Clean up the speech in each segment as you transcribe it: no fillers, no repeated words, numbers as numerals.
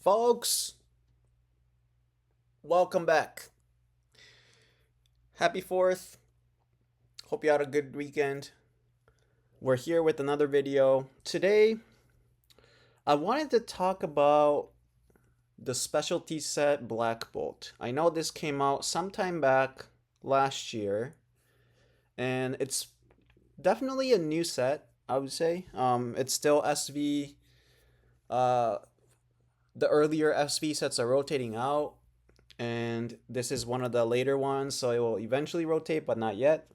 Folks, welcome back. Happy 4th. Hope you had a good weekend. We're here with another video. Today, I wanted to talk about the specialty set Black Bolt. I know this came out sometime back last year, and it's definitely a new set, I would say. It's still SV. Uh, the earlier SV sets are rotating out, and this is one of the later ones, so it will eventually rotate, but not yet.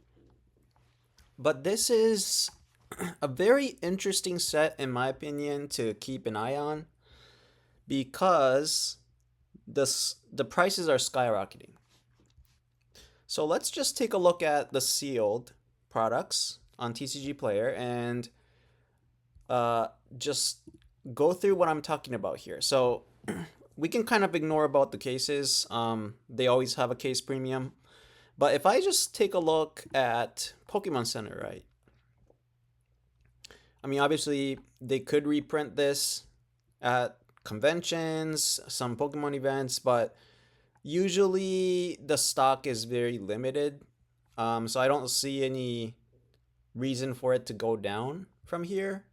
But this is a very interesting set, in my opinion, to keep an eye on because the prices are skyrocketing. So let's just take a look at the sealed products on TCG Player and just go through what I'm talking about here. So we can kind of ignore about the cases. They always have a case premium. But if I just take a look at Pokemon Center, right? I mean, obviously, they could reprint this at conventions, some Pokemon events, but usually the stock is very limited. So I don't see any reason for it to go down from here.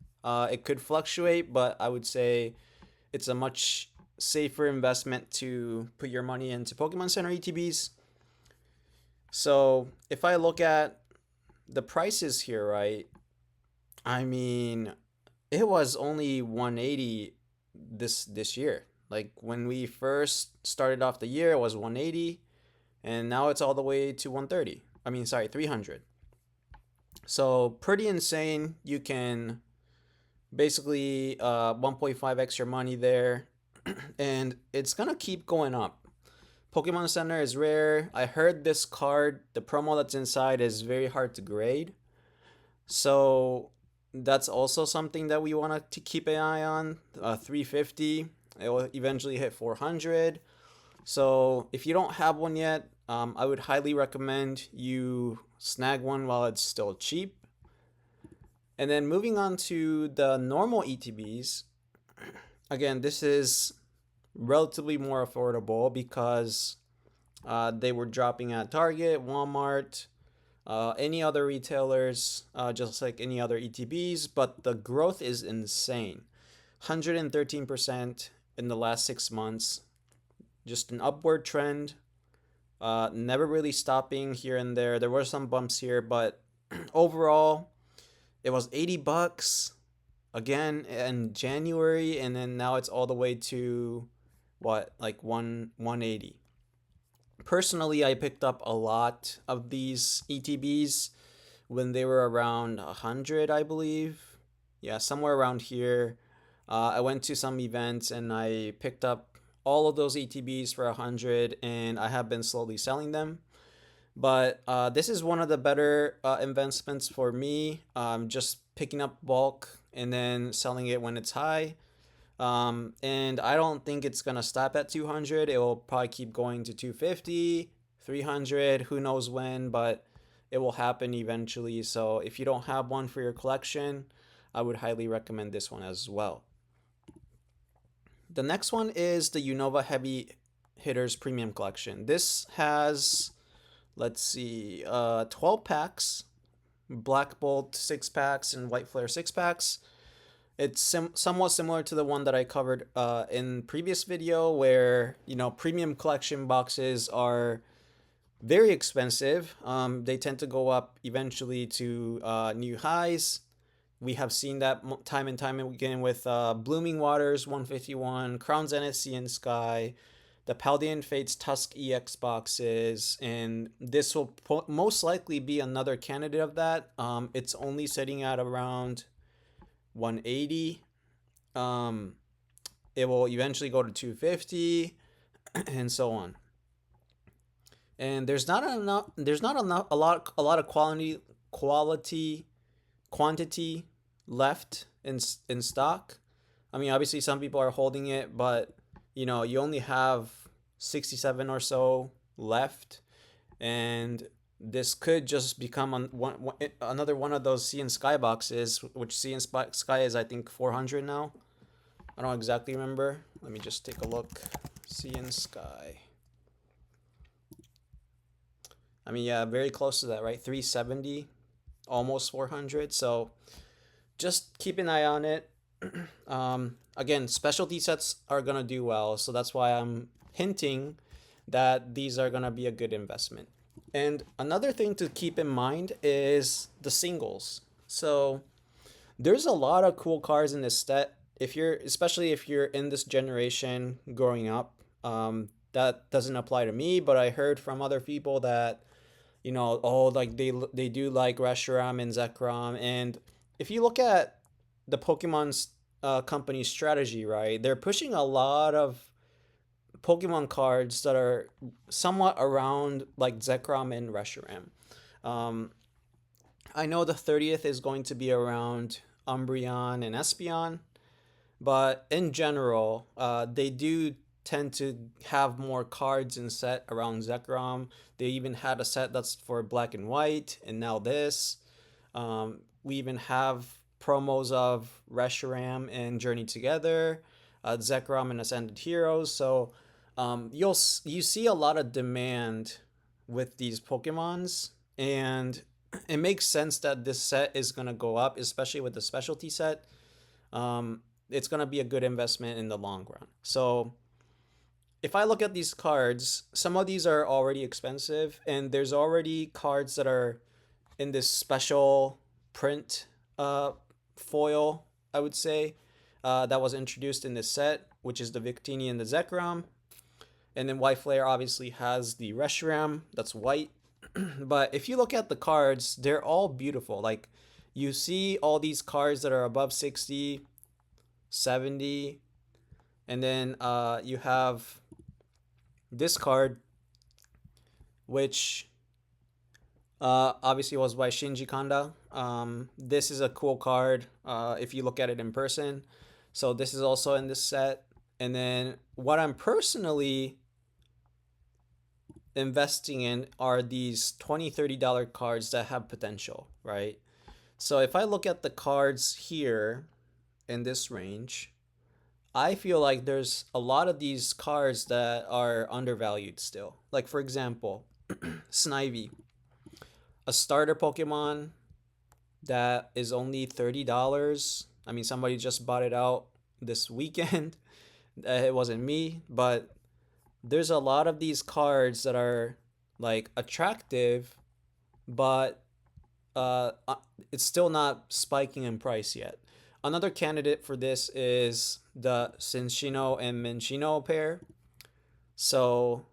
It could fluctuate, but I would say it's a much safer investment to put your money into Pokemon Center ETBs. So if I look at the prices here, right? I mean, it was only 180 this year. Like when we first started off the year, it was 180, and now it's all the way to 130. I mean, sorry, 300. So pretty insane. You can basically 1.5x your money there, and it's gonna keep going up. Pokemon Center is rare. I heard this card, the promo that's inside, is very hard to grade. So that's also something that we want to keep an eye on. 350. It will eventually hit 400. So if you don't have one yet, I would highly recommend you snag one while it's still cheap. And then moving on to the normal ETBs. Again, this is relatively more affordable because they were dropping at Target, Walmart, any other retailers, just like any other ETBs, but the growth is insane. 113% in the last 6 months. Just an upward trend. Never really stopping here and there. There were some bumps here, but overall, it was $80 again in January, and then now it's all the way to what, like 180. Personally, I picked up a lot of these ETBs when they were around 100, I believe. Yeah, somewhere around here. I went to some events and I picked up all of those ETBs for 100, and I have been slowly selling them. But this is one of the better investments for me. Just picking up bulk and then selling it when it's high. And I don't think it's gonna stop at 200. It will probably keep going to 250, 300, who knows when, but it will happen eventually. So if you don't have one for your collection, I would highly recommend this one as well. The next one is the Unova Heavy Hitters Premium Collection. This has, let's see, 12 packs, Black Bolt 6 packs, and White Flare 6 packs. It's somewhat similar to the one that I covered in previous video, where premium collection boxes are very expensive. They tend to go up eventually to new highs. We have seen that time and time again with Blooming Waters 151, Crown Zenith Sea and Sky, the Paldean Fates Tusk EX boxes, and this will most likely be another candidate of that. It's only sitting at around 180. It will eventually go to 250 and so on. And there's not a lot of quantity left in stock. I mean, obviously some people are holding it, but you only have 67 or so left, and this could just become another one of those Sea and Sky boxes, which Sea and Sky is, I think, 400 now. I don't exactly remember. Let me just take a look. Sea and Sky. I mean, yeah, very close to that, right? 370, almost 400. So just keep an eye on it. Again, specialty sets are gonna do well, so that's why I'm hinting that these are gonna be a good investment. And another thing to keep in mind is the singles. So there's a lot of cool cards in this set. If you're, especially if you're in this generation growing up, that doesn't apply to me, but I heard from other people that oh, like they do like Reshiram and Zekrom, and if you look at the Pokemon's company's strategy, right, they're pushing a lot of Pokemon cards that are somewhat around like Zekrom and Reshiram. Um, I know the 30th is going to be around Umbreon and Espeon, but in general, they do tend to have more cards in set around Zekrom. They even had a set that's for black and white, and now this. We even have promos of Reshiram and Journey Together, Zekrom and Ascended Heroes. So you see a lot of demand with these Pokemons, and it makes sense that this set is gonna go up, especially with the specialty set. It's gonna be a good investment in the long run. So if I look at these cards, some of these are already expensive, and there's already cards that are in this special print foil, I would say, that was introduced in this set, which is the Victini and the Zekrom. And then White Flare obviously has the Reshiram that's white. But if you look at the cards, they're all beautiful. Like, you see all these cards that are above 60, 70, and then you have this card, which obviously was by Shinji Kanda. This is a cool card if you look at it in person. So this is also in this set. And then what I'm personally investing in are these $20, $30 cards that have potential, right? So if I look at the cards here in this range, I feel like there's a lot of these cards that are undervalued still. Like, for example, Snivy, a starter Pokemon that is only $30. I mean, somebody just bought it out this weekend. It wasn't me, but there's a lot of these cards that are like attractive, but it's still not spiking in price yet. Another candidate for this is the Cinccino and Minccino pair. So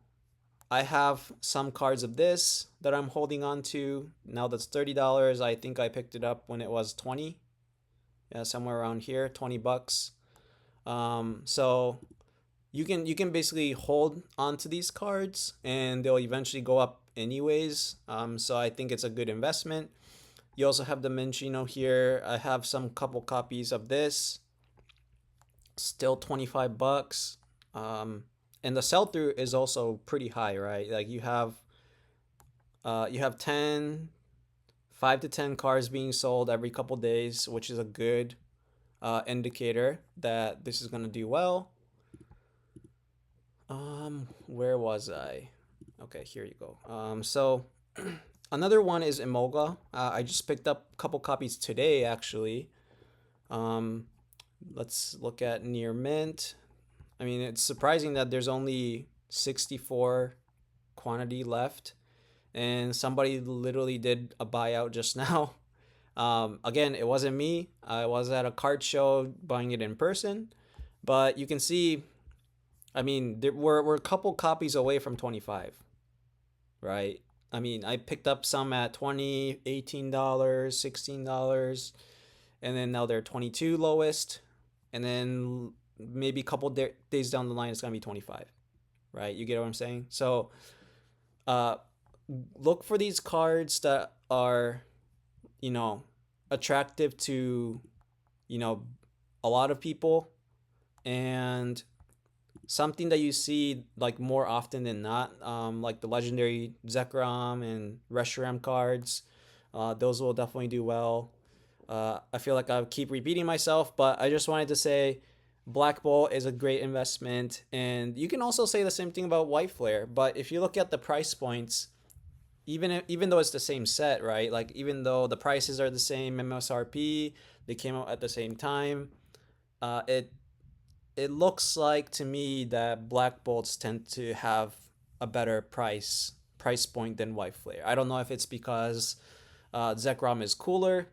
I have some cards of this that I'm holding on to. Now that's $30. I think I picked it up when it was 20. Yeah, somewhere around here, $20. So you can basically hold onto these cards and they'll eventually go up anyways. So I think it's a good investment. You also have the Minccino here. I have some couple copies of this. Still $25. And the sell through is also pretty high, right? Like you have 10 5 to 10 cars being sold every couple days, which is a good indicator that this is going to do well. Where was I? Okay, here you go. So another one is Emolga. I just picked up a couple copies today, actually. Let's look at near mint. I mean, it's surprising that there's only 64 quantity left, and somebody literally did a buyout just now. Again, it wasn't me. I was at a card show buying it in person, but you can see, I mean, we're a couple copies away from 25, right? I mean, I picked up some at 20, $18, $16, and then now they're 22 lowest, and then maybe a couple days down the line it's gonna be 25, right? You get what I'm saying? So look for these cards that are attractive to a lot of people, and something that you see like more often than not, like the legendary Zekrom and Reshiram cards. Those will definitely do well. I feel like I keep repeating myself, but I just wanted to say Black Bolt is a great investment, and you can also say the same thing about White Flare. But if you look at the price points, even though it's the same set, right? Like even though the prices are the same MSRP, they came out at the same time. It looks like to me that Black Bolts tend to have a better price point than White Flare. I don't know if it's because Zekrom is cooler,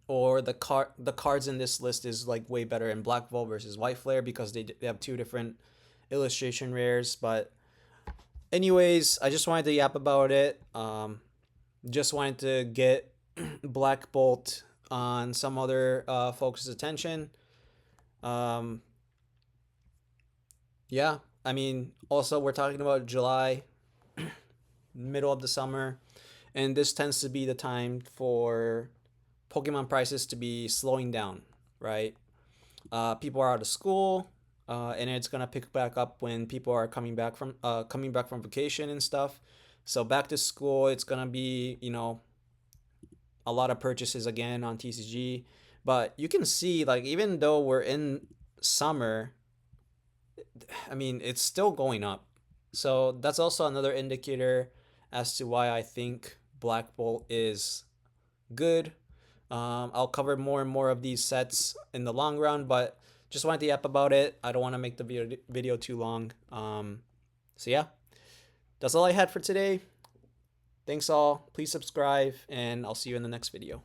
or the cards in this list is like way better in Black Bolt versus White Flare because they have two different illustration rares. But anyways, I just wanted to yap about it. Just wanted to get Black Bolt on some other folks' attention. Um, yeah, I mean, also we're talking about July, middle of the summer, and this tends to be the time for Pokemon prices to be slowing down, right? People are out of school, and it's gonna pick back up when people are coming back from vacation and stuff. So back to school, it's gonna be a lot of purchases again on TCG. But you can see, like, even though we're in summer, I mean it's still going up. So that's also another indicator as to why I think Black Bolt is good. I'll cover more and more of these sets in the long run, but just wanted to yap about it. I don't want to make the video too long. So yeah, that's all I had for today. Thanks all. Please subscribe, and I'll see you in the next video.